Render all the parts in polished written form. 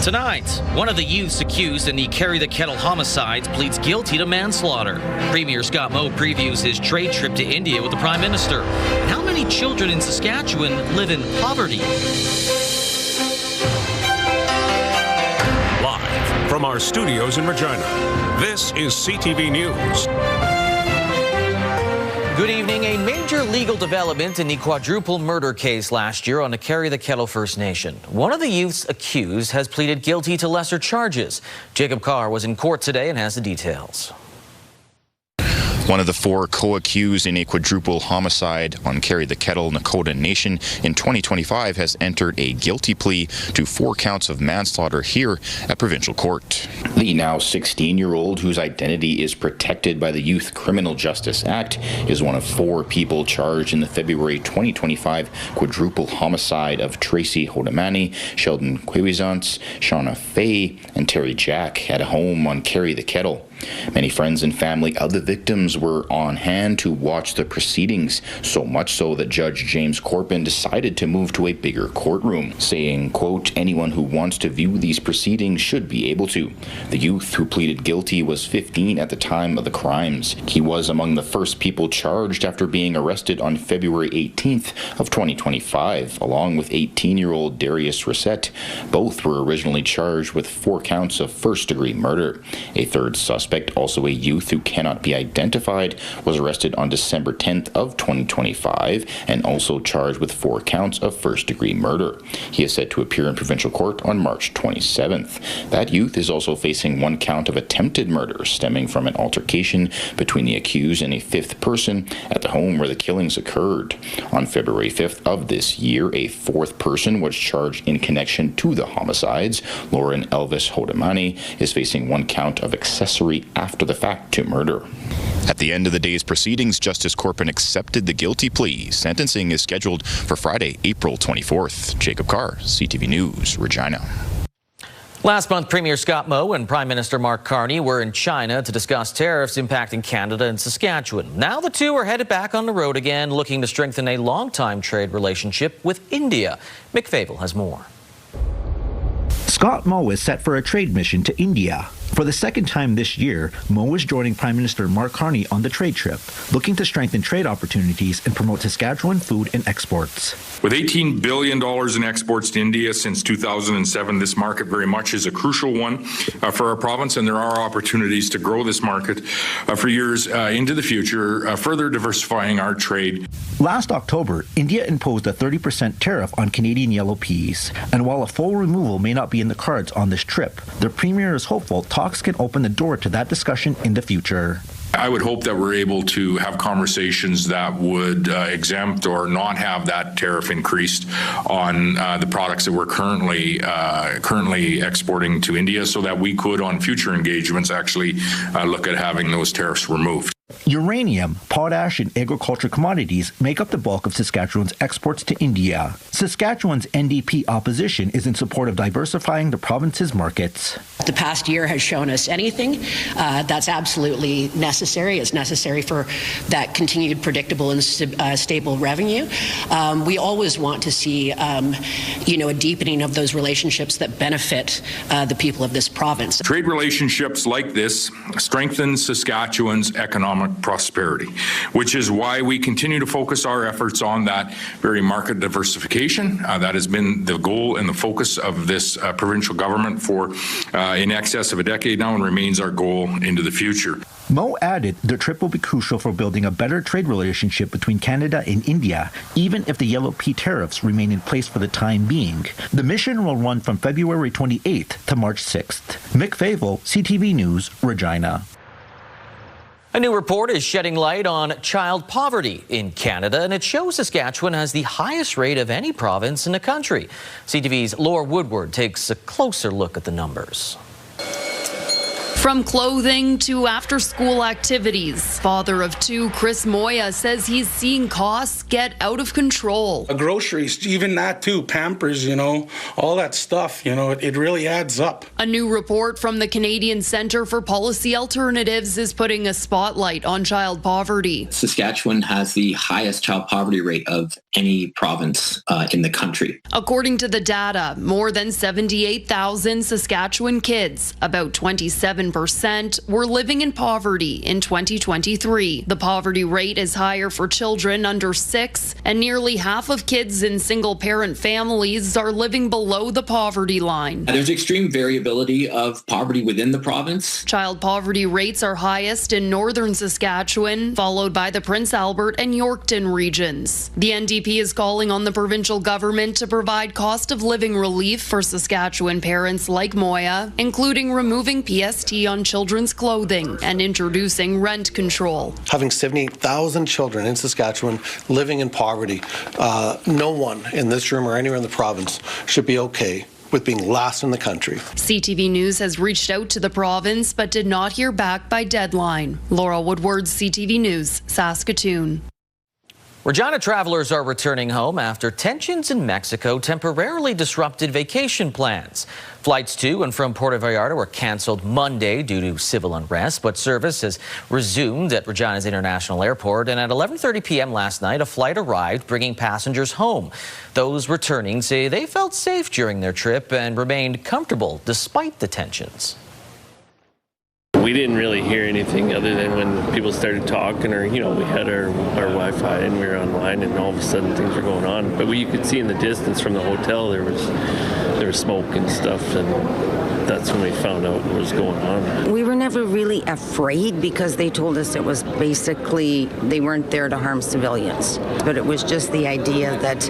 Tonight, one of the youths accused in the Carry the Kettle homicides pleads guilty to manslaughter. Premier Scott Moe previews his trade trip to India with the Prime Minister. And how many children in Saskatchewan live in poverty? Live from our studios in Regina, this is CTV News. Good evening. A major legal development in the quadruple murder case last year on the Carry the Kettle First Nation. One of the youths accused has pleaded guilty to lesser charges. Jacob Carr was in court today and has the details. One of the four co-accused in a quadruple homicide on Carry the Kettle, Nakota Nation in 2025 has entered a guilty plea to 4 counts of manslaughter here at provincial court. The now 16-year-old, whose identity is protected by the Youth Criminal Justice Act, is one of 4 people charged in the February 2025 quadruple homicide of Tracy Hodamani, Sheldon Kwewizants, Shauna Faye, and Terry Jack at a home on Carry the Kettle. Many friends and family of the victims were on hand to watch the proceedings, so much so that Judge James Corpin decided to move to a bigger courtroom, saying, quote, "Anyone who wants to view these proceedings should be able to." The youth who pleaded guilty was 15 at the time of the crimes. He was among the first people charged after being arrested on February 18th of 2025, along with 18-year-old Darius Reset. Both were originally charged with 4 counts of first-degree murder. A third suspect, also a youth who cannot be identified, was arrested on December 10th of 2025 and also charged with 4 counts of first-degree murder. He is set to appear in provincial court on March 27th. That youth is also facing 1 count of attempted murder stemming from an altercation between the accused and a 5th person at the home where the killings occurred. On February 5th of this year, a 4th person was charged in connection to the homicides. Lauren Elvis Hodamani is facing 1 count of accessory after the fact to murder. At the end of the day's proceedings, Justice Corpin accepted the guilty plea. Sentencing is scheduled for Friday, April 24th. Jacob Carr, CTV News, Regina. Last month, Premier Scott Moe and Prime Minister Mark Carney were in China to discuss tariffs impacting Canada and Saskatchewan. Now the two are headed back on the road again, looking to strengthen a long-time trade relationship with India. Mick Favel has more. Scott Moe is set for a trade mission to India. For the second time this year, Moe is joining Prime Minister Mark Carney on the trade trip, looking to strengthen trade opportunities and promote Saskatchewan food and exports. With $18 billion in exports to India since 2007, this market very much is a crucial one for our province, and there are opportunities to grow this market for years into the future, further diversifying our trade. Last October, India imposed a 30% tariff on Canadian yellow peas, and while a full removal may not be in the cards on this trip, the Premier is hopeful talks can open the door to that discussion in the future. I would hope that we're able to have conversations that would exempt or not have that tariff increased on the products that we're currently exporting to India, so that we could, on future engagements, actually look at having those tariffs removed. Uranium, potash, and agriculture commodities make up the bulk of Saskatchewan's exports to India. Saskatchewan's NDP opposition is in support of diversifying the province's markets. The past year has shown us anything that's absolutely necessary. It's necessary for that continued predictable and stable revenue. We always want to see, a deepening of those relationships that benefit the people of this province. Trade relationships like this strengthen Saskatchewan's economic prosperity, which is why we continue to focus our efforts on that very market diversification. That has been the goal and the focus of this provincial government for in excess of a decade now, and remains our goal into the future. Moe added the trip will be crucial for building a better trade relationship between Canada and India, even if the yellow pea tariffs remain in place for the time being. The mission will run from February 28th to March 6th. Mick Favel, CTV News, Regina. A new report is shedding light on child poverty in Canada, and it shows Saskatchewan has the highest rate of any province in the country. CTV's Laura Woodward takes a closer look at the numbers. From clothing to after-school activities, father of two, Chris Moya, says he's seeing costs get out of control. Groceries, even that too, Pampers, all that stuff, it really adds up. A new report from the Canadian Centre for Policy Alternatives is putting a spotlight on child poverty. Saskatchewan has the highest child poverty rate of any province in the country. According to the data, more than 78,000 Saskatchewan kids, about 27%, were living in poverty in 2023. The poverty rate is higher for children under 6, and nearly half of kids in single-parent families are living below the poverty line. There's extreme variability of poverty within the province. Child poverty rates are highest in northern Saskatchewan, followed by the Prince Albert and Yorkton regions. The NDP is calling on the provincial government to provide cost of living relief for Saskatchewan parents like Moya, including removing PST on children's clothing and introducing rent control. Having 78,000 children in Saskatchewan living in poverty, no one in this room or anywhere in the province should be okay with being last in the country. CTV News has reached out to the province but did not hear back by deadline. Laura Woodward, CTV News, Saskatoon. Regina travelers are returning home after tensions in Mexico temporarily disrupted vacation plans. Flights to and from Puerto Vallarta were canceled Monday due to civil unrest, but service has resumed at Regina's International Airport, and at 11:30 p.m. last night, a flight arrived bringing passengers home. Those returning say they felt safe during their trip and remained comfortable despite the tensions. We didn't really hear anything other than when people started talking, or, we had our Wi-Fi and we were online, and all of a sudden things were going on. But you could see in the distance from the hotel there was smoke and stuff, and that's when we found out what was going on. We were never really afraid because they told us it was basically they weren't there to harm civilians. But it was just the idea that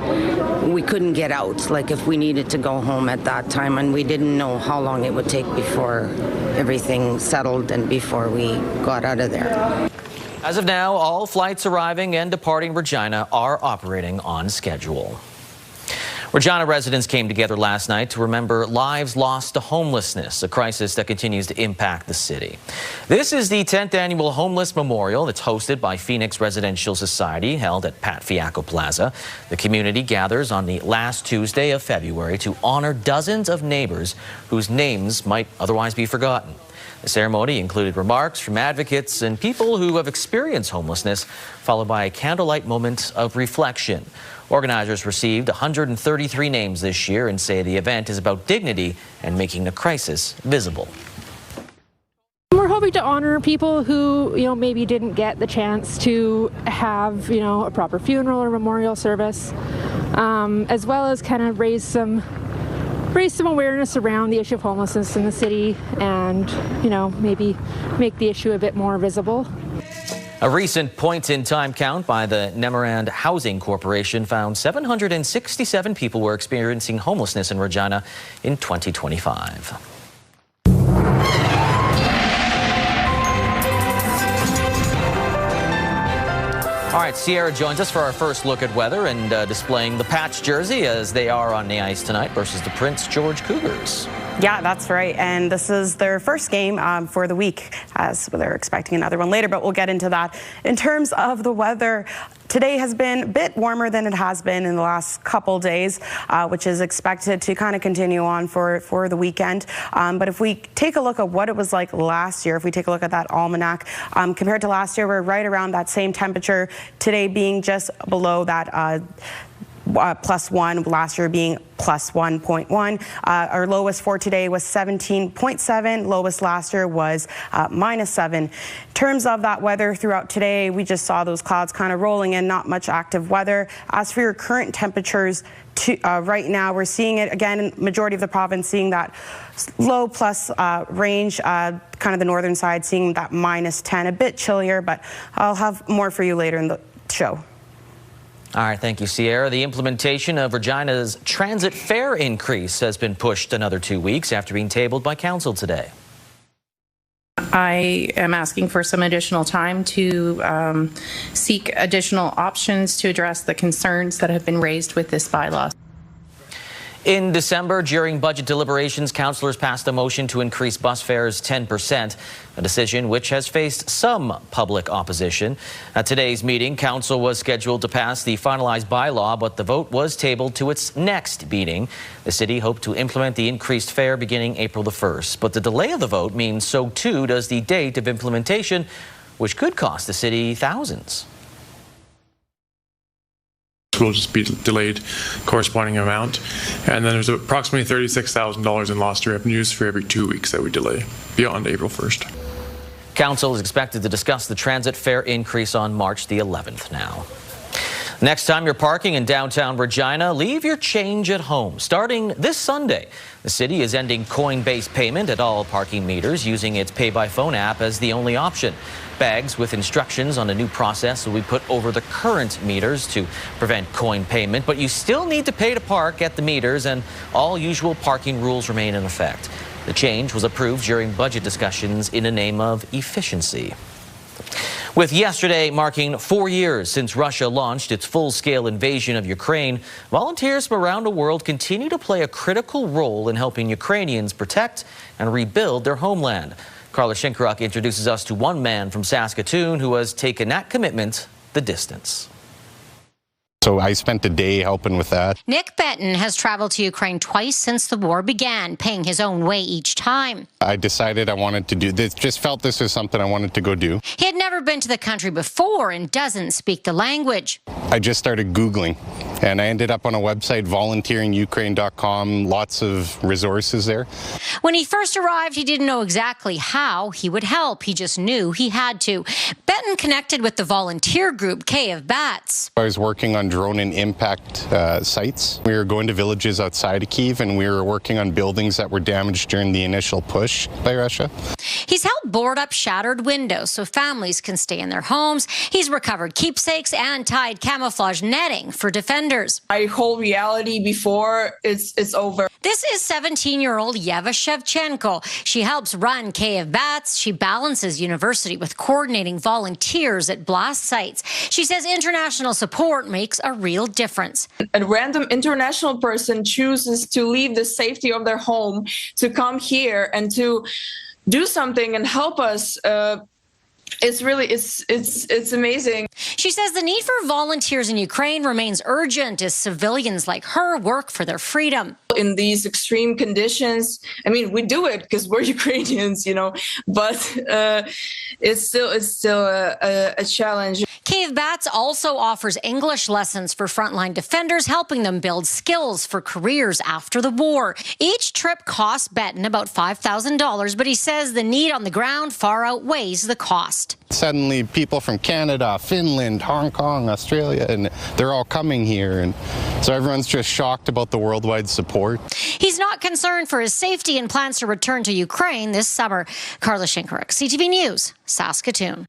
we couldn't get out, like if we needed to go home at that time, and we didn't know how long it would take before everything settled and before we got out of there. As of now, all flights arriving and departing Regina are operating on schedule. Regina residents came together last night to remember lives lost to homelessness, a crisis that continues to impact the city. This is the 10th annual Homeless Memorial that's hosted by Phoenix Residential Society, held at Pat Fiacco Plaza. The community gathers on the last Tuesday of February to honor dozens of neighbors whose names might otherwise be forgotten. The ceremony included remarks from advocates and people who have experienced homelessness, followed by a candlelight moment of reflection. Organizers received 133 names this year and say the event is about dignity and making the crisis visible. We're hoping to honor people who, maybe didn't get the chance to have, a proper funeral or memorial service, as well as kind of raise some awareness around the issue of homelessness in the city and, maybe make the issue a bit more visible. A recent point-in-time count by the Nemerand Housing Corporation found 767 people were experiencing homelessness in Regina in 2025. All right, Sierra joins us for our first look at weather and displaying the patch jersey as they are on the ice tonight versus the Prince George Cougars. Yeah, that's right. And this is their first game for the week, as they're expecting another one later, but we'll get into that. In terms of the weather, today has been a bit warmer than it has been in the last couple days, which is expected to kind of continue on for the weekend. But if we take a look at what it was like last year, if we take a look at that almanac, compared to last year, we're right around that same temperature, today being just below that +1, last year being +1.1. Our lowest for today was 17.7. Lowest last year was -7. In terms of that weather throughout today, we just saw those clouds kind of rolling in, not much active weather. As for your current temperatures, right now we're seeing it again in majority of the province, seeing that low plus range, kind of the northern side seeing that -10, a bit chillier, but I'll have more for you later in the show. All right, thank you, Sierra. The implementation of Regina's transit fare increase has been pushed another 2 weeks after being tabled by council today. I am asking for some additional time to seek additional options to address the concerns that have been raised with this bylaw. In December, during budget deliberations, councillors passed a motion to increase bus fares 10%, a decision which has faced some public opposition. At today's meeting, council was scheduled to pass the finalized bylaw, but the vote was tabled to its next meeting. The city hoped to implement the increased fare beginning April the 1st, but the delay of the vote means so too does the date of implementation, which could cost the city thousands. Will just be delayed corresponding amount, and then there's approximately $36,000 in lost revenues for every 2 weeks that we delay beyond April 1st. Council is expected to discuss the transit fare increase on March the 11th now. Next time you're parking in downtown Regina, leave your change at home. Starting this Sunday, the city is ending coin-based payment at all parking meters, using its pay-by-phone app as the only option. Bags with instructions on a new process will be put over the current meters to prevent coin payment, but you still need to pay to park at the meters, and all usual parking rules remain in effect. The change was approved during budget discussions in the name of efficiency. With yesterday marking 4 years since Russia launched its full-scale invasion of Ukraine, volunteers from around the world continue to play a critical role in helping Ukrainians protect and rebuild their homeland. Carla Shinkaruk introduces us to one man from Saskatoon who has taken that commitment the distance. So I spent a day helping with that. Nick Benton has traveled to Ukraine twice since the war began, paying his own way each time. I decided I wanted to do this, just felt this was something I wanted to go do. He had never been to the country before and doesn't speak the language. I just started Googling, and I ended up on a website, volunteeringukraine.com, lots of resources there. When he first arrived, he didn't know exactly how he would help. He just knew he had to. Benton connected with the volunteer group Kiev Bats. I was working on drone and impact sites. We were going to villages outside of Kyiv, and we were working on buildings that were damaged during the initial push by Russia. He's helped board up shattered windows so families can stay in their homes. He's recovered keepsakes and tied camouflage netting for defenders. My whole reality before it's over. This is 17-year-old Yeva Shevchenko. She helps run Kiev Bats. She balances university with coordinating volunteers at blast sites. She says international support makes a real difference. A random international person chooses to leave the safety of their home to come here and to do something and help us. It's really, it's amazing. She says the need for volunteers in Ukraine remains urgent as civilians like her work for their freedom. In these extreme conditions, I mean, we do it because we're Ukrainians, you know, but it's still a challenge. Kiev Bats also offers English lessons for frontline defenders, helping them build skills for careers after the war. Each trip costs Benton about $5,000, but he says the need on the ground far outweighs the cost. Suddenly people from Canada, Finland, Hong Kong, Australia, and they're all coming here, and so everyone's just shocked about the worldwide support. He's not concerned for his safety and plans to return to Ukraine this summer. Carla Shinkaruk, CTV News, Saskatoon.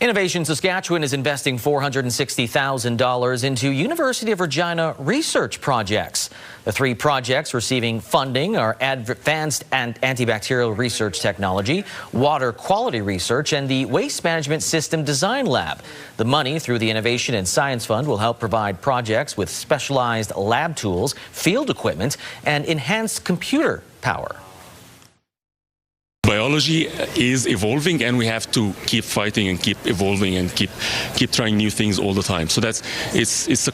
Innovation Saskatchewan is investing $460,000 into University of Regina research projects. The 3 projects receiving funding are advanced and antibacterial research technology, water quality research, and the Waste Management System Design Lab. The money through the Innovation and Science Fund will help provide projects with specialized lab tools, field equipment, and enhanced computer power. Biology is evolving, and we have to keep fighting and keep evolving and keep trying new things all the time. So it's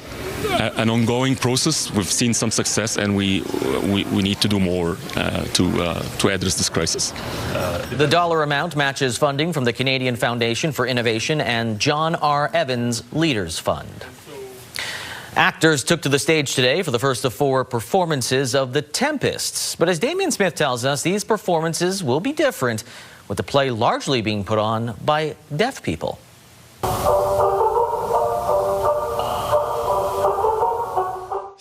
an ongoing process. We've seen some success, and we need to do more to address this crisis. The dollar amount matches funding from the Canadian Foundation for Innovation and John R. Evans Leaders Fund. Actors took to the stage today for the first of 4 performances of The Tempests. But as Damien Smith tells us, these performances will be different, with the play largely being put on by deaf people.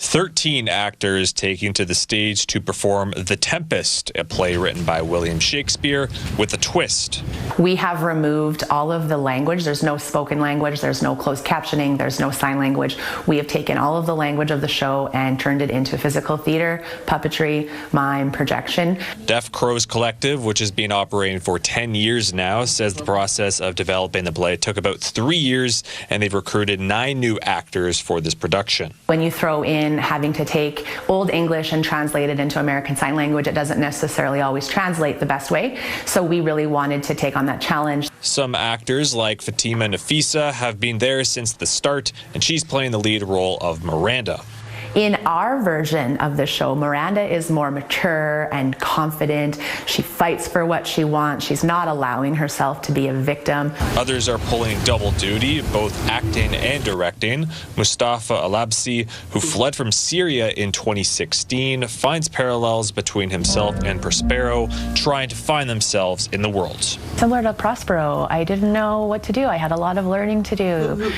13 actors taking to the stage to perform The Tempest, a play written by William Shakespeare with a twist. We have removed all of the language. There's no spoken language, there's no closed captioning, there's no sign language. We have taken all of the language of the show and turned it into physical theater, puppetry, mime, projection. Deaf Crows Collective, which has been operating for 10 years now, says the process of developing the play took about 3 years, and they've recruited 9 new actors for this production. When you throw in having to take Old English and translate it into American Sign Language. It doesn't necessarily always translate the best way. So we really wanted to take on that challenge. Some actors like Fatima Nafisa have been there since the start, and she's playing the lead role of Miranda. In our version of the show, Miranda is more mature and confident. She fights for what she wants. She's not allowing herself to be a victim. Others are pulling double duty, both acting and directing. Mustafa Alabsi, who fled from Syria in 2016, finds parallels between himself and Prospero, trying to find themselves in the world. Similar to Prospero, I didn't know what to do. I had a lot of learning to do.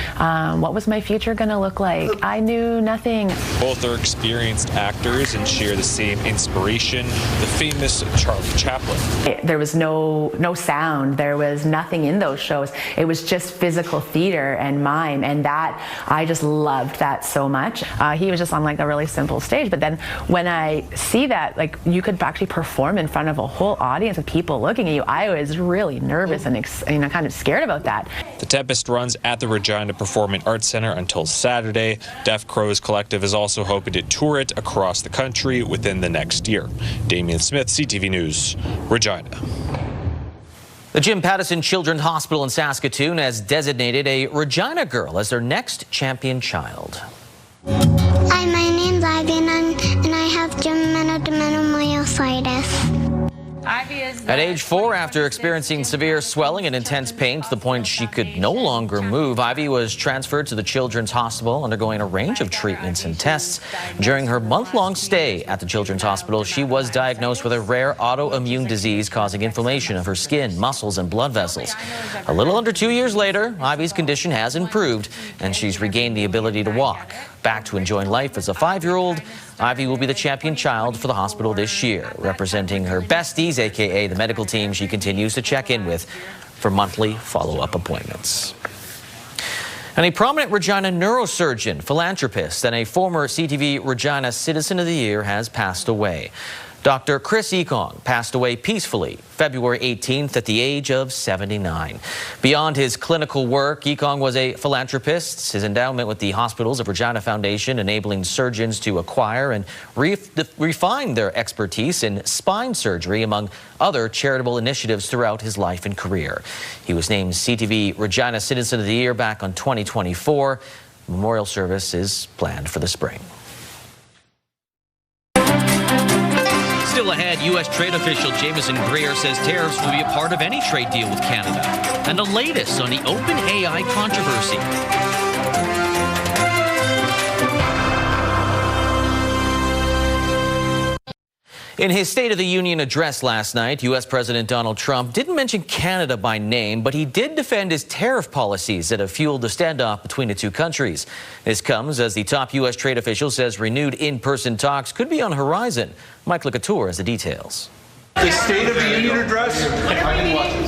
What was my future going to look like? I knew nothing. Both are experienced actors and share the same inspiration, the famous Charlie Chaplin. There was no sound. There was nothing in those shows. It was just physical theater and mime, and that, I just loved that so much. He was just on like a really simple stage, but then when I see that, like, you could actually perform in front of a whole audience of people looking at you, I was really nervous and kind of scared about that. The Tempest runs at the Regina Performing Arts Center until Saturday. Deaf Crows Collective is also hoping to tour it across the country within the next year. Damian Smith, CTV News, Regina. The Jim Pattison Children's Hospital in Saskatoon has designated a Regina girl as their next champion child. Hi, my name's Ivy, and I have myositis. At age 4, after experiencing severe swelling and intense pain to the point she could no longer move, Ivy was transferred to the Children's Hospital, undergoing a range of treatments and tests. During her month-long stay at the Children's Hospital, she was diagnosed with a rare autoimmune disease causing inflammation of her skin, muscles, and blood vessels. A little under 2 years later, Ivy's condition has improved, and she's regained the ability to walk. Back to enjoying life as a 5-year-old, Ivy will be the champion child for the hospital this year, representing her besties, aka the medical team she continues to check in with for monthly follow-up appointments. And a prominent Regina neurosurgeon, philanthropist, and a former CTV Regina Citizen of the Year has passed away. Dr. Chris Ekong passed away peacefully February 18th at the age of 79. Beyond his clinical work, Ekong was a philanthropist. His endowment with the Hospitals of Regina Foundation enabling surgeons to acquire and refine their expertise in spine surgery, among other charitable initiatives throughout his life and career. He was named CTV Regina Citizen of the Year back on 2024. Memorial service is planned for the spring. Still ahead, U.S. trade official Jameson Greer says tariffs will be a part of any trade deal with Canada. And the latest on the OpenAI controversy. In his State of the Union address last night, U.S. President Donald Trump didn't mention Canada by name, but he did defend his tariff policies that have fueled the standoff between the two countries. This comes as the top U.S. trade official says renewed in-person talks could be on the horizon. Mike Lacouture has the details. The State of the Union address?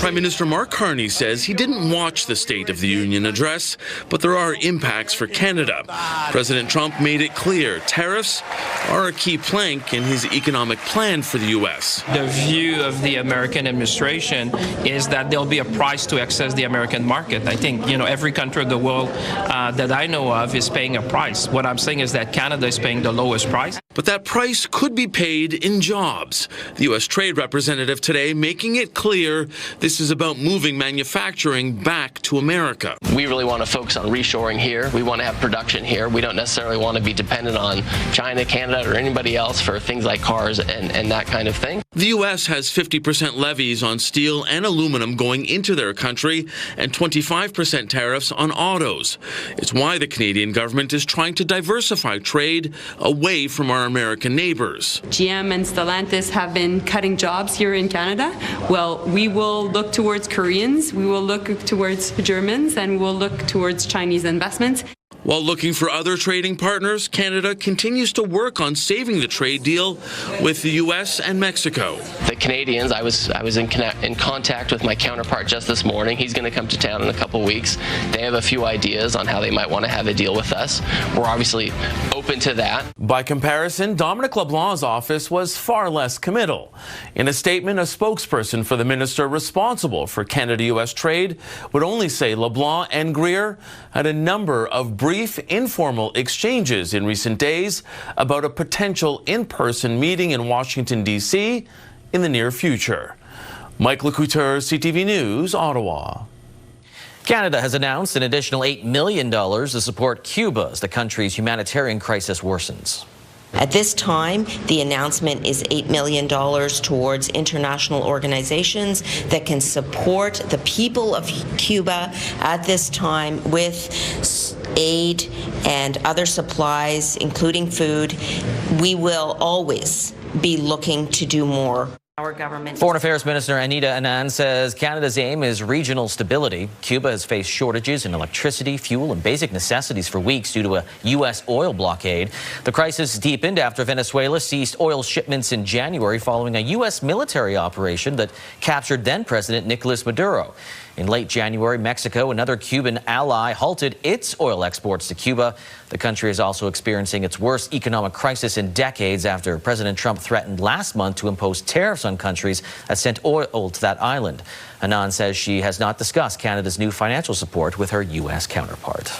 Prime Minister Mark Carney says he didn't watch the State of the Union address, but there are impacts for Canada. President Trump made it clear tariffs are a key plank in his economic plan for the U.S. The view of the American administration is that there'll be a price to access the American market. I think, every country of the world that I know of is paying a price. What I'm saying is that Canada is paying the lowest price. But that price could be paid in jobs. The U.S. Trade Representative today making it clear this is about moving manufacturing back to America. We really want to focus on reshoring here. We want to have production here. We don't necessarily want to be dependent on China, Canada, or anybody else for things like cars and that kind of thing. The U.S. has 50% levies on steel and aluminum going into their country and 25% tariffs on autos. It's why the Canadian government is trying to diversify trade away from our American neighbors. GM and Stellantis have been cutting jobs here in Canada. Well, we will look towards Koreans, we will look towards Germans, and we'll look towards Chinese investments. While looking for other trading partners, Canada continues to work on saving the trade deal with the U.S. and Mexico. The Canadians, I was in contact with my counterpart just this morning. He's going to come to town in a couple weeks. They have a few ideas on how they might want to have a deal with us. We're obviously open to that. By comparison, Dominic LeBlanc's office was far less committal. In a statement, a spokesperson for the minister responsible for Canada-U.S. trade would only say LeBlanc and Greer had a number of brief, informal exchanges in recent days about a potential in-person meeting in Washington, D.C. in the near future. Mike Lecouteur, CTV News, Ottawa. Canada has announced an additional $8 million to support Cuba as the country's humanitarian crisis worsens. At this time, the announcement is $8 million towards international organizations that can support the people of Cuba at this time with aid and other supplies, including food. We will always be looking to do more. Our government. Foreign Affairs Minister Anita Anand says Canada's aim is regional stability. Cuba has faced shortages in electricity, fuel, and basic necessities for weeks due to a U.S. oil blockade. The crisis deepened after Venezuela ceased oil shipments in January following a U.S. military operation that captured then-President Nicolas Maduro. In late January, Mexico, another Cuban ally, halted its oil exports to Cuba. The country is also experiencing its worst economic crisis in decades after President Trump threatened last month to impose tariffs on countries that sent oil to that island. Anand says she has not discussed Canada's new financial support with her U.S. counterpart.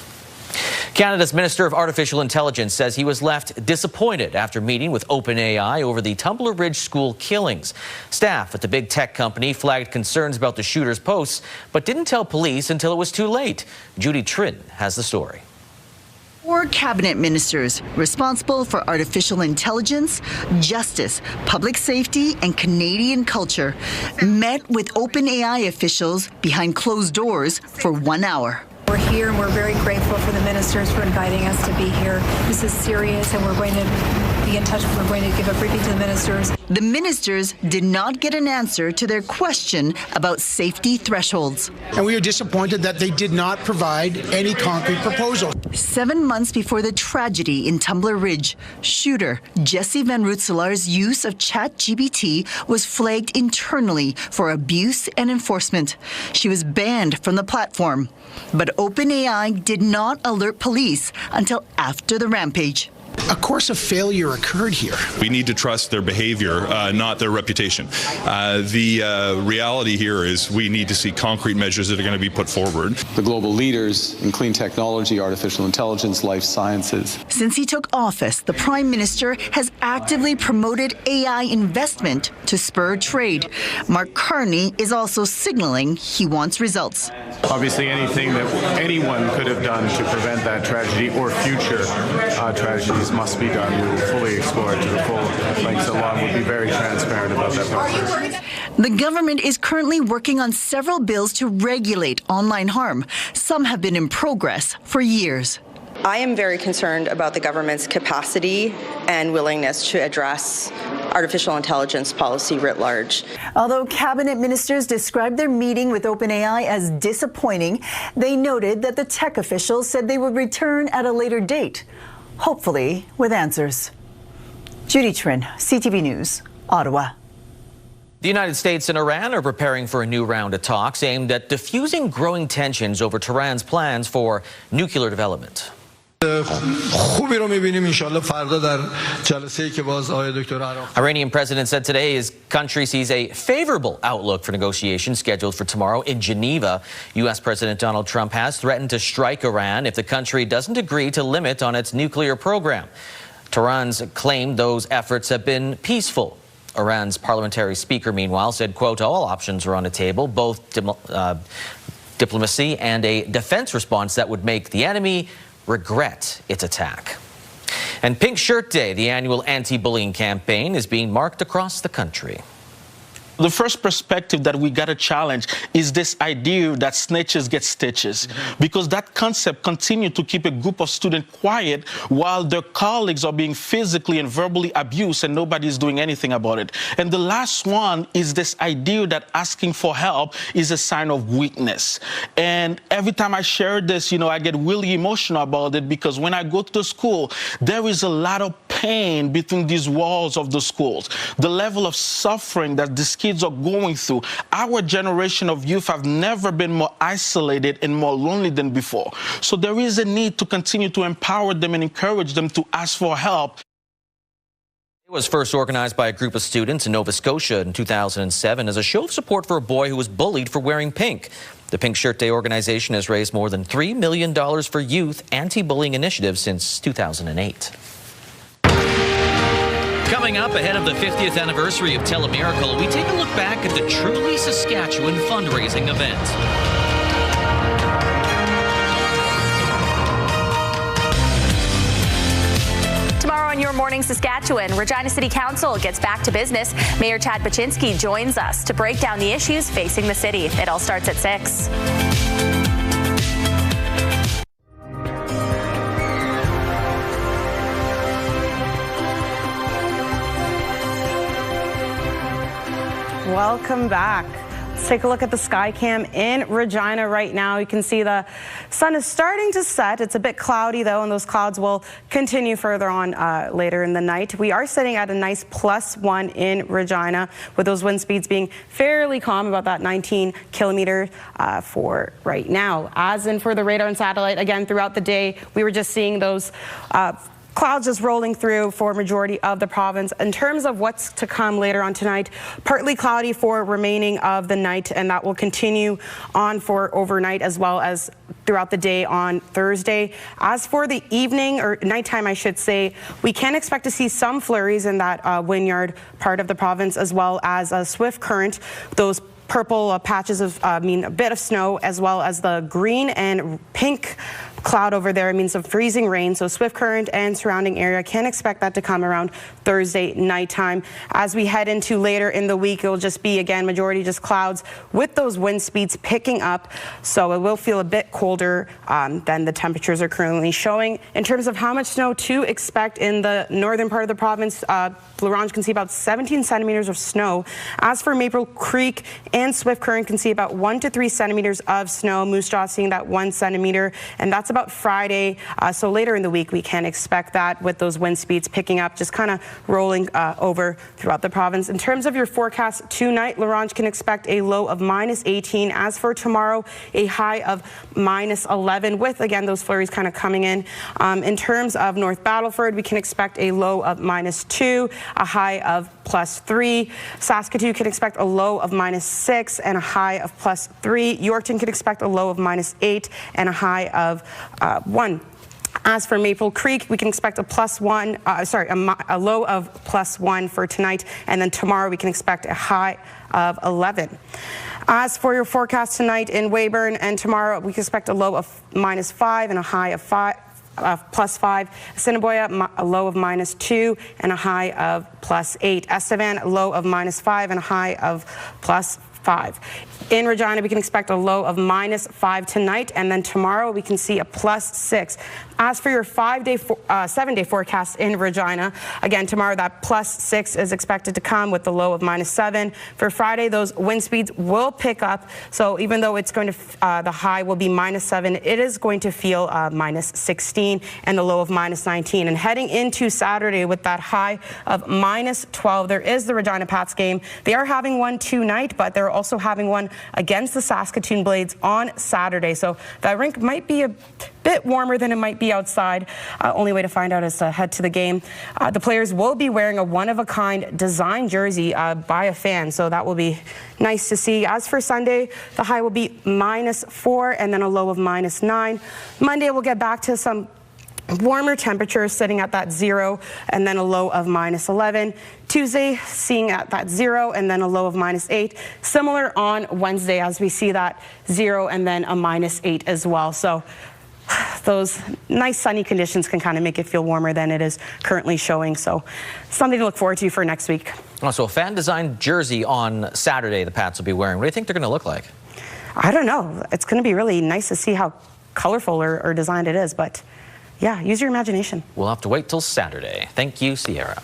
Canada's Minister of Artificial Intelligence says he was left disappointed after meeting with OpenAI over the Tumbler Ridge school killings. Staff at the big tech company flagged concerns about the shooter's posts, but didn't tell police until it was too late. Judy Trin has the story. 4 cabinet ministers responsible for artificial intelligence, justice, public safety, and Canadian culture met with OpenAI officials behind closed doors for 1 hour. We're here and we're very grateful for the ministers for inviting us to be here. This is serious and we're going to be in touch. We're going to give a briefing to the ministers. The ministers did not get an answer to their question about safety thresholds. And we are disappointed that they did not provide any concrete proposal. 7 months before the tragedy in Tumbler Ridge, shooter Jesse Van Rootselaar's use of ChatGPT was flagged internally for abuse and enforcement. She was banned from the platform. But OpenAI did not alert police until after the rampage. A course of failure occurred here. We need to trust their behavior, not their reputation. The reality here is we need to see concrete measures that are going to be put forward. The global leaders in clean technology, artificial intelligence, life sciences. Since he took office, the Prime Minister has actively promoted AI investment to spur trade. Mark Carney is also signaling he wants results. Obviously, anything that anyone could have done to prevent that tragedy or future tragedies must be done. We will fully explore it to the full lengths of law. We'll be very transparent about that process. The government is currently working on several bills to regulate online harm. Some have been in progress for years. I am very concerned about the government's capacity and willingness to address artificial intelligence policy writ large. Although cabinet ministers described their meeting with OpenAI as disappointing, they noted that the tech officials said they would return at a later date, hopefully with answers. Judy Trin, CTV News, Ottawa. The United States and Iran are preparing for a new round of talks aimed at diffusing growing tensions over Tehran's plans for nuclear development. Iranian president said today his country sees a favorable outlook for negotiations scheduled for tomorrow in Geneva. U.S. President Donald Trump has threatened to strike Iran if the country doesn't agree to limit on its nuclear program. Tehran's claimed those efforts have been peaceful. Iran's parliamentary speaker, meanwhile, said, quote, all options are on the table, both diplomacy and a defense response that would make the enemy regret its attack. And Pink Shirt Day, the annual anti-bullying campaign, is being marked across the country. The first perspective that we got to challenge is this idea that snitches get stitches, because that concept continued to keep a group of students quiet while their colleagues are being physically and verbally abused and nobody's doing anything about it. And the last one is this idea that asking for help is a sign of weakness. And every time I share this, I get really emotional about it, because when I go to the school, there is a lot of pain between these walls of the schools, the level of suffering that these kids are going through. Our generation of youth have never been more isolated and more lonely than before. So there is a need to continue to empower them and encourage them to ask for help. It was first organized by a group of students in Nova Scotia in 2007 as a show of support for a boy who was bullied for wearing pink. The Pink Shirt Day organization has raised more than $3 million for youth anti-bullying initiatives since 2008. Coming up ahead of the 50th anniversary of Telemiracle, we take a look back at the Truly Saskatchewan fundraising event. On Your Morning Saskatchewan, Regina City Council gets back to business. Mayor Chad Baczynski joins us to break down the issues facing the city. It all starts at 6. Welcome back. Let's take a look at the Skycam in Regina right now. You can see the sun is starting to set. It's a bit cloudy though, and those clouds will continue further on later in the night. We are sitting at a nice +1 in Regina, with those wind speeds being fairly calm, about that 19 kilometers for right now. As in for the radar and satellite, again throughout the day, we were just seeing those clouds just rolling through for majority of the province. In terms of what's to come later on tonight, partly cloudy for remaining of the night, and that will continue on for overnight as well as throughout the day on Thursday. As for the evening, or nighttime I should say, we can expect to see some flurries in that Wynyard part of the province, as well as a swift current. Those purple patches of, a bit of snow, as well as the green and pink cloud over there means some freezing rain. So swift current and surrounding area can expect that to come around Thursday nighttime. As we head into later in the week, it will just be, again, majority just clouds with those wind speeds picking up. So it will feel a bit colder than the temperatures are currently showing. In terms of how much snow to expect in the northern part of the province, Laurent can see about 17 centimeters of snow. As for Maple Creek and Swift Current can see about 1 to 3 centimeters of snow. Moose Jaw seeing that 1 centimeter, and that's about Friday. So later in the week, we can expect that with those wind speeds picking up, just kind of rolling over throughout the province. In terms of your forecast tonight, Laurent can expect a low of -18. As for tomorrow, a high of -11, with, again, those flurries kind of coming in. In terms of North Battleford, we can expect a low of -2, a high of +3. Saskatoon can expect a low of -6 and a high of +3. Yorkton can expect a low of -8 and a high of 1. As for Maple Creek, we can expect a a low of +1 for tonight, and then tomorrow we can expect a high of 11. As for your forecast tonight in Weyburn and tomorrow, we can expect a low of -5 and a high of +5. Assiniboia, a low of -2 and a high of +8. Estevan, a low of -5 and a high of +5. In Regina, we can expect a low of -5 tonight, and then tomorrow we can see a +6. As for your 7-day forecast in Regina, again, tomorrow that +6 is expected to come with the low of -7. For Friday, those wind speeds will pick up. So even though it's going to, the high will be -7, it is going to feel -16 and the low of -19. And heading into Saturday with that high of -12, there is the Regina Pats game. They are having one tonight, but they're also having one against the Saskatoon Blades on Saturday. So that rink might be a bit warmer than it might be outside. Only way to find out is to head to the game. The players will be wearing a one-of-a-kind design jersey by a fan, so that will be nice to see. As for Sunday, the high will be -4 and then a low of -9. Monday, we'll get back to some warmer temperatures sitting at that 0 and then a low of -11. Tuesday, seeing at that 0 and then a low of -8. Similar on Wednesday, as we see that 0 and then a -8 as well. So those nice sunny conditions can kind of make it feel warmer than it is currently showing. So something to look forward to for next week. Also, a fan-designed jersey on Saturday the Pats will be wearing. What do you think they're going to look like? I don't know. It's going to be really nice to see how colorful or designed it is, but yeah, use your imagination. We'll have to wait till Saturday. Thank you, Sierra.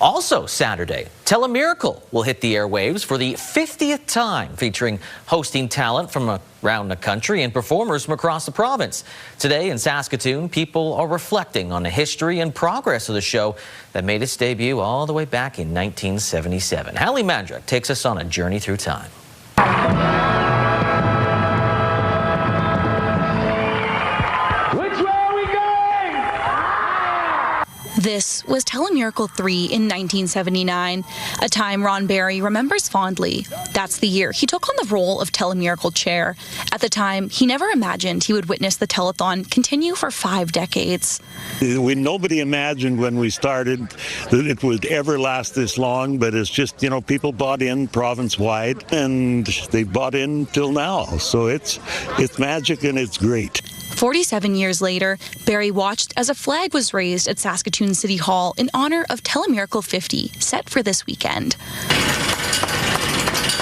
Also Saturday, Telemiracle will hit the airwaves for the 50th time, featuring hosting talent from around the country and performers from across the province. Today in Saskatoon, people are reflecting on the history and progress of the show that made its debut all the way back in 1977. Hallie Mandrick takes us on a journey through time. This was Telemiracle 3 in 1979, a time Ron Barry remembers fondly. That's the year he took on the role of Telemiracle chair. At the time, he never imagined he would witness the telethon continue for 5 decades. Nobody imagined when we started that it would ever last this long, but it's just, people bought in province-wide, and they bought in till now. So it's magic and it's great. 47 years later, Barry watched as a flag was raised at Saskatoon City Hall in honor of Telemiracle 50, set for this weekend.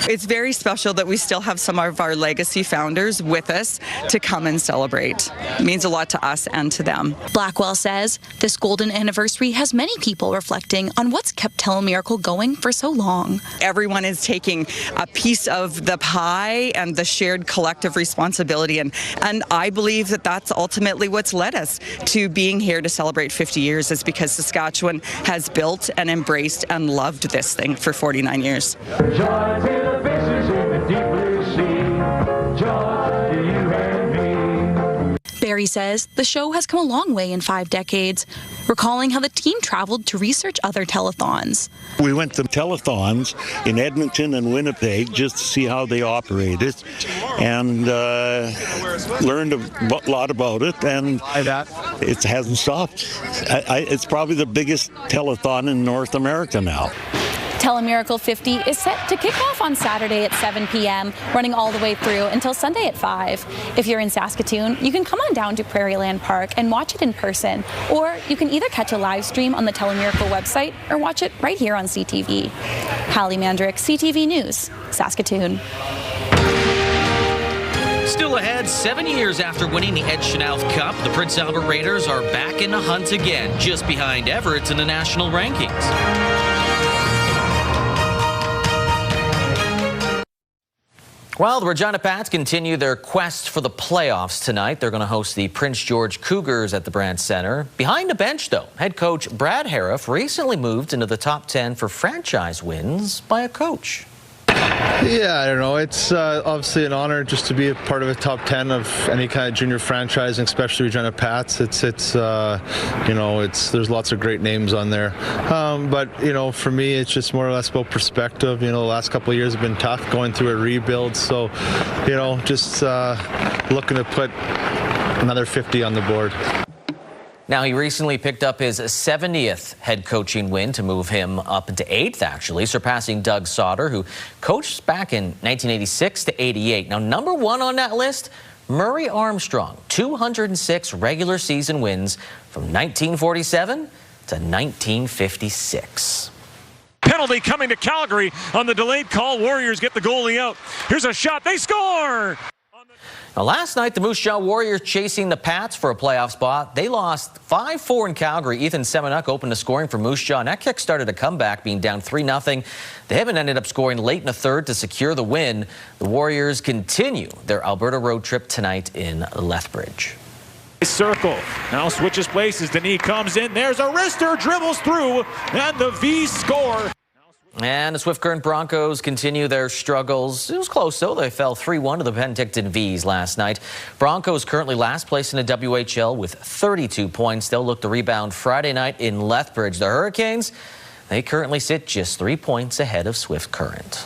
It's very special that we still have some of our legacy founders with us to come and celebrate. It means a lot to us and to them. Blackwell says this golden anniversary has many people reflecting on what's kept Telemiracle going for so long. Everyone is taking a piece of the pie and the shared collective responsibility, and I believe that that's ultimately what's led us to being here to celebrate 50 years is because Saskatchewan has built and embraced and loved this thing for 49 years. Barry says the show has come a long way in 5 decades, recalling how the team traveled to research other telethons. We went to telethons in Edmonton and Winnipeg just to see how they operated, and learned a lot about it, and it hasn't stopped. It's probably the biggest telethon in North America now. Telemiracle 50 is set to kick off on Saturday at 7 p.m., running all the way through until Sunday at 5. If you're in Saskatoon, you can come on down to Prairieland Park and watch it in person, or you can either catch a live stream on the Telemiracle website or watch it right here on CTV. Hallie Mandrick, CTV News, Saskatoon. Still ahead, 7 years after winning the Ed Chenoweth Cup, the Prince Albert Raiders are back in the hunt again, just behind Everett in the national rankings. Well, the Regina Pats continue their quest for the playoffs tonight. They're going to host the Prince George Cougars at the Brandt Center. Behind the bench, though, head coach Brad Hariff recently moved into the top 10 for franchise wins by a coach. Yeah, I don't know. It's obviously an honor just to be a part of a top 10 of any kind of junior franchising, especially Regina Pats. There's lots of great names on there. But for me, it's just more or less about perspective. The last couple of years have been tough going through a rebuild. So, just looking to put another 50 on the board. Now, he recently picked up his 70th head coaching win to move him up into 8th, actually, surpassing Doug Sauter, who coached back in 1986 to 88. Now, number 1 on that list, Murray Armstrong, 206 regular season wins from 1947 to 1956. Penalty coming to Calgary on the delayed call. Warriors get the goalie out. Here's a shot. They score! Now, last night, the Moose Jaw Warriors chasing the Pats for a playoff spot. They lost 5-4 in Calgary. Ethan Semenuk opened the scoring for Moose Jaw, and that kick started a comeback, being down 3-0. They haven't ended up scoring late in the third to secure the win. The Warriors continue their Alberta road trip tonight in Lethbridge. Circle. Now switches places. The knee comes in. There's a wrister, dribbles through, and the V score. And the Swift Current Broncos continue their struggles. It was close, though. They fell 3-1 to the Penticton Vs last night. Broncos currently last place in the WHL with 32 points. They'll look to rebound Friday night in Lethbridge. The Hurricanes, they currently sit just 3 points ahead of Swift Current.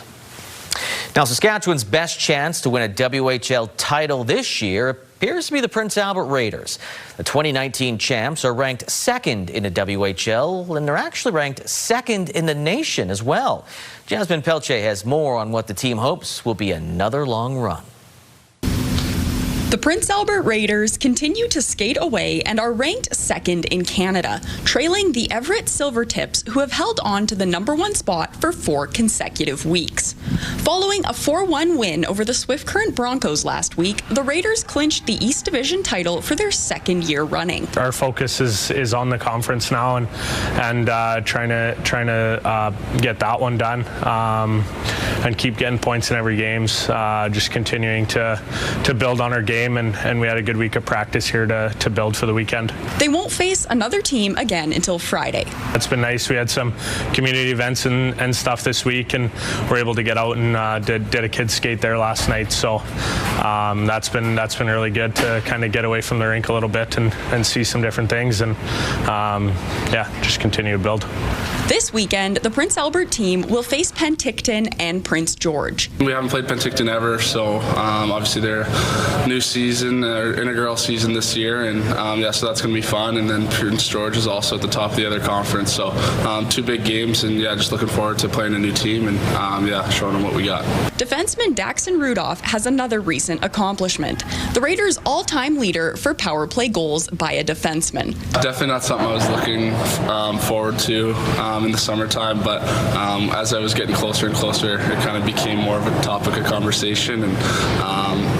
Now, Saskatchewan's best chance to win a WHL title this year appears to be the Prince Albert Raiders. The 2019 champs are ranked 2nd in the WHL, and they're actually ranked 2nd in the nation as well. Jasmine Pelche has more on what the team hopes will be another long run. The Prince Albert Raiders continue to skate away and are ranked second in Canada, trailing the Everett Silvertips, who have held on to the #1 spot for 4 consecutive weeks. Following a 4-1 win over the Swift Current Broncos last week, the Raiders clinched the East Division title for their second year running. Our focus is on the conference now and trying to get that one done and keep getting points in every games. Just continuing to build on our game. And we had a good week of practice here to build for the weekend. They won't face another team again until Friday. It's been nice. We had some community events and stuff this week, and we're able to get out and did a kids skate there last night. So that's been really good to kind of get away from the rink a little bit and see some different things and just continue to build. This weekend, the Prince Albert team will face Penticton and Prince George. We haven't played Penticton ever, so obviously they're new season, or inaugural season this year, and so that's going to be fun. And then Prince George is also at the top of the other conference, so 2 big games, and just looking forward to playing a new team and showing them what we got. Defenseman Daxon Rudolph has another recent accomplishment: the Raiders' all-time leader for power play goals by a defenseman. Definitely not something I was looking forward to in the summertime, but as I was getting closer and closer, it kind of became more of a topic of conversation, and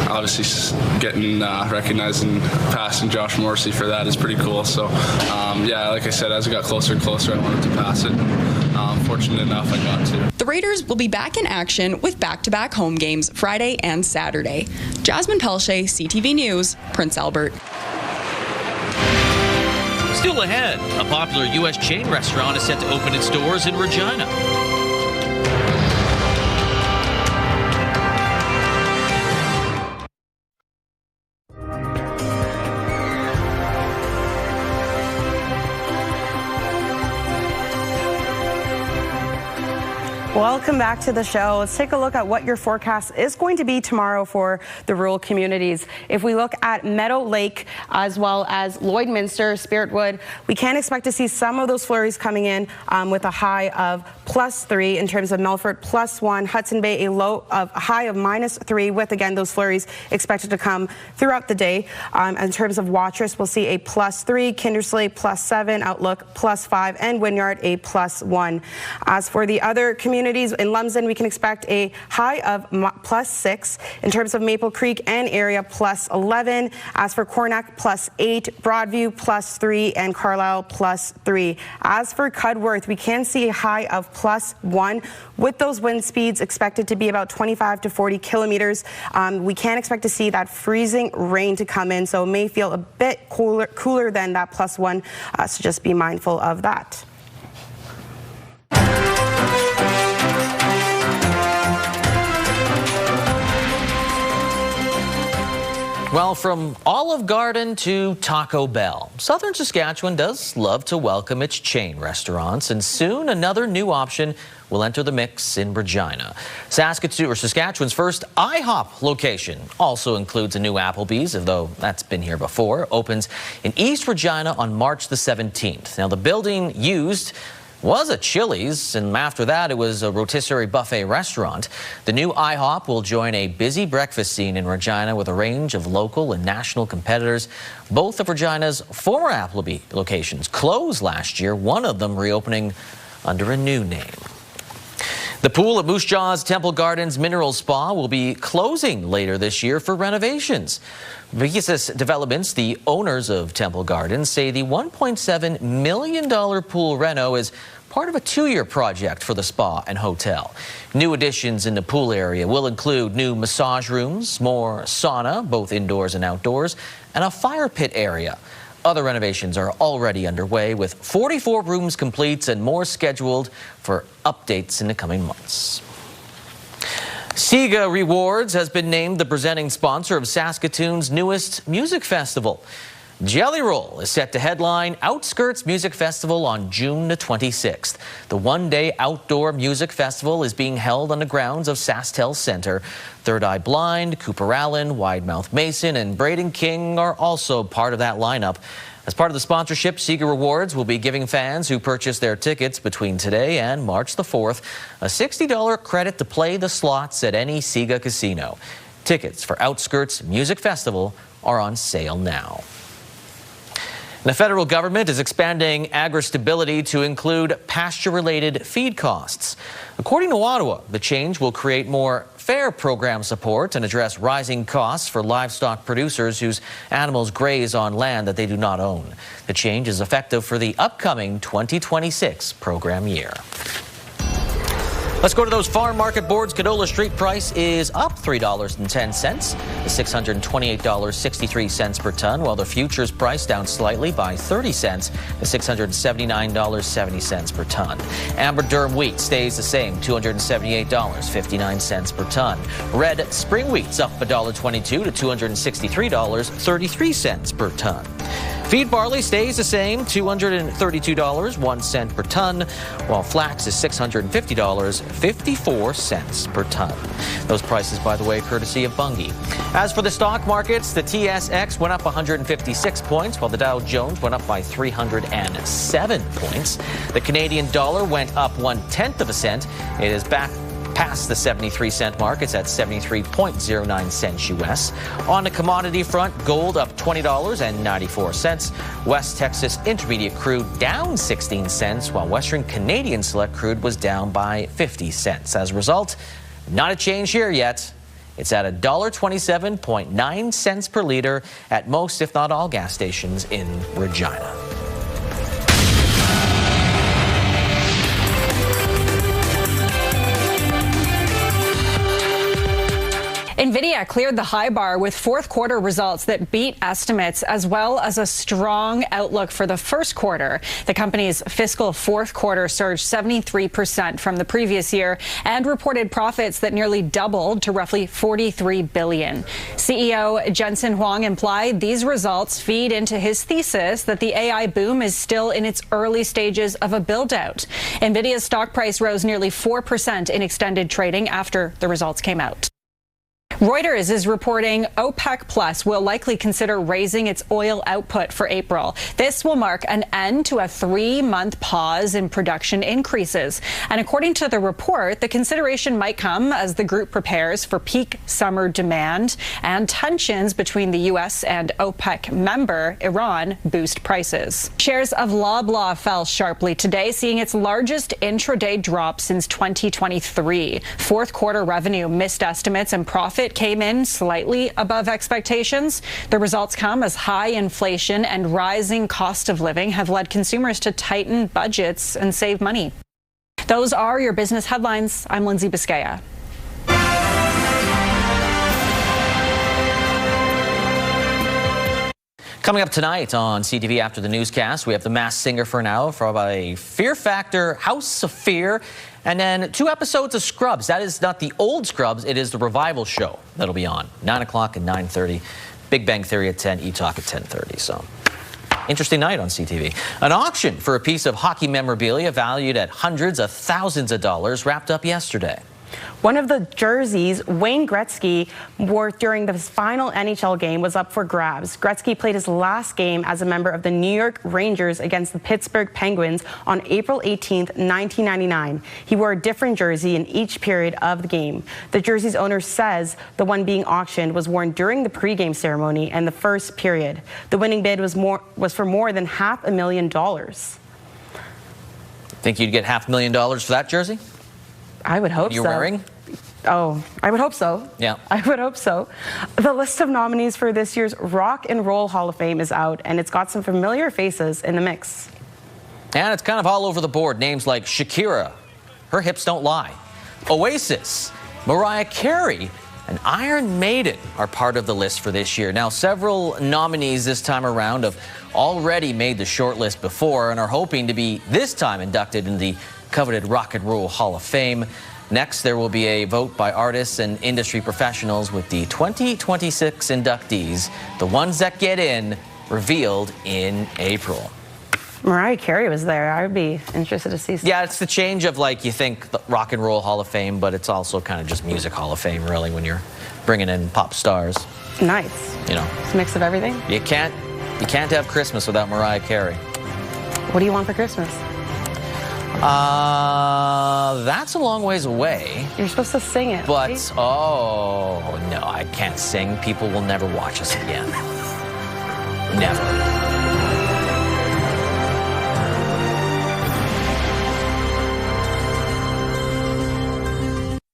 obviously getting recognized and passing Josh Morrissey for that is pretty cool. So like I said, as I got closer and closer, I wanted to pass it. Fortunate enough, I got to. The Raiders will be back in action with back-to-back home games Friday and Saturday. Jasmine Pelche, CTV News, Prince Albert. Still ahead, a popular U.S. chain restaurant is set to open its doors in Regina. Welcome back to the show. Let's take a look at what your forecast is going to be tomorrow for the rural communities. If we look at Meadow Lake as well as Lloydminster, Spiritwood, we can expect to see some of those flurries coming in with a high of +3. In terms of Melfort, +1. Hudson Bay, a high of -3, with again those flurries expected to come throughout the day. In terms of Watrous, we'll see a +3, Kindersley +7, Outlook +5, and Wynyard a +1. As for the other communities, in Lumsden, we can expect a high of +6. In terms of Maple Creek and area, +11. As for Cornack, +8. Broadview, +3, and Carlisle, +3. As for Cudworth, we can see a high of +1, with those wind speeds expected to be about 25 to 40 kilometers. We can expect to see that freezing rain to come in, so it may feel a bit cooler than that +1, so just be mindful of that. Well, from Olive Garden to Taco Bell, Southern Saskatchewan does love to welcome its chain restaurants, and soon another new option will enter the mix in Regina. Saskatchewan's first IHOP location also includes a new Applebee's, although that's been here before. Opens in East Regina on March the 17th. Now, the building used was a Chili's, and after that it was a rotisserie buffet restaurant. The new IHOP will join a busy breakfast scene in Regina with a range of local and national competitors. Both of Regina's former Applebee locations closed last year, one of them reopening under a new name. The pool at Moose Jaw's Temple Gardens Mineral Spa will be closing later this year for renovations. Visa's Developments, the owners of Temple Gardens, say the $1.7 million pool reno is part of a 2-year project for the spa and hotel. New additions in the pool area will include new massage rooms, more sauna, both indoors and outdoors, and a fire pit area. Other renovations are already underway, with 44 rooms complete and more scheduled for updates in the coming months. SIGA Rewards has been named the presenting sponsor of Saskatoon's newest music festival. Jelly Roll is set to headline Outskirts Music Festival on June the 26th. The one-day outdoor music festival is being held on the grounds of SaskTel Centre. Third Eye Blind, Cooper Allen, Widemouth Mason, and Braden King are also part of that lineup. As part of the sponsorship, SIGA Rewards will be giving fans who purchase their tickets between today and March the 4th a $60 credit to play the slots at any SIGA casino. Tickets for Outskirts Music Festival are on sale now. The federal government is expanding agri-stability to include pasture-related feed costs. According to Ottawa, the change will create more fair program support and address rising costs for livestock producers whose animals graze on land that they do not own. The change is effective for the upcoming 2026 program year. Let's go to those farm market boards. Cadola Street price is up $3.10 to $628.63 per ton, while the futures price down slightly by 30 cents to $679.70 per ton. Amber durum wheat stays the same, $278.59 per ton. Red spring wheat's up $1.22 to $263.33 per ton. Feed barley stays the same, $232, 1 cent per ton, while flax is $650.54 per ton. Those prices, by the way, courtesy of Bunge. As for the stock markets, the TSX went up 156 points, while the Dow Jones went up by 307 points. The Canadian dollar went up 1/10 cent. It is back past the 73-cent mark. It's at 73.09 cents U.S. On the commodity front, gold up $20.94. West Texas Intermediate crude down 16 cents, while Western Canadian Select crude was down by 50 cents. As a result, not a change here yet. It's at $1.27.9 cents per liter at most, if not all, gas stations in Regina. NVIDIA cleared the high bar with fourth quarter results that beat estimates, as well as a strong outlook for the first quarter. The company's fiscal fourth quarter surged 73% from the previous year and reported profits that nearly doubled to roughly $43 billion. CEO Jensen Huang implied these results feed into his thesis that the AI boom is still in its early stages of a build-out. NVIDIA's stock price rose nearly 4% in extended trading after the results came out. Reuters is reporting OPEC Plus will likely consider raising its oil output for April. This will mark an end to a 3-month pause in production increases. And according to the report, the consideration might come as the group prepares for peak summer demand and tensions between the U.S. and OPEC member Iran boost prices. Shares of Loblaw fell sharply today, seeing its largest intraday drop since 2023. Fourth quarter revenue missed estimates and profit came in slightly above expectations. The results come as high inflation and rising cost of living have led consumers to tighten budgets and save money. Those are your business headlines. I'm Lindsay Biscaya. Coming up tonight on CTV after the newscast, we have The Masked Singer for an hour, followed by a Fear Factor House of Fear, and then 2 episodes of Scrubs. That is not the old Scrubs, it is the revival show that'll be on 9 o'clock and 9:30. Big Bang Theory at 10, E-Talk at 10:30. So, interesting night on CTV. An auction for a piece of hockey memorabilia valued at hundreds of thousands of dollars wrapped up yesterday. One of the jerseys Wayne Gretzky wore during the final NHL game was up for grabs. Gretzky played his last game as a member of the New York Rangers against the Pittsburgh Penguins on April 18, 1999. He wore a different jersey in each period of the game. The jersey's owner says the one being auctioned was worn during the pregame ceremony and the first period. The winning bid was for more than $500,000. Think you'd get $500,000 for that jersey? I would hope so. You're wearing? Oh, I would hope so. Yeah. I would hope so. The list of nominees for this year's Rock and Roll Hall of Fame is out, and it's got some familiar faces in the mix. And it's kind of all over the board. Names like Shakira, Her Hips Don't Lie, Oasis, Mariah Carey, and Iron Maiden are part of the list for this year. Now, several nominees this time around have already made the short list before and are hoping to be this time inducted in the coveted Rock and Roll Hall of Fame. Next, there will be a vote by artists and industry professionals with the 2026 inductees, the ones that get in, revealed in April. Mariah Carey was there. I would be interested to see. Yeah, it's the change of, like, you think the Rock and Roll Hall of Fame, but it's also kind of just Music Hall of Fame, really, when you're bringing in pop stars. Nice. You know, it's a mix of everything. You can't have Christmas without Mariah Carey. What do you want for Christmas? Now, that's a long ways away. You're supposed to sing it. But, right? oh, no, I can't sing. People will never watch us again. Never.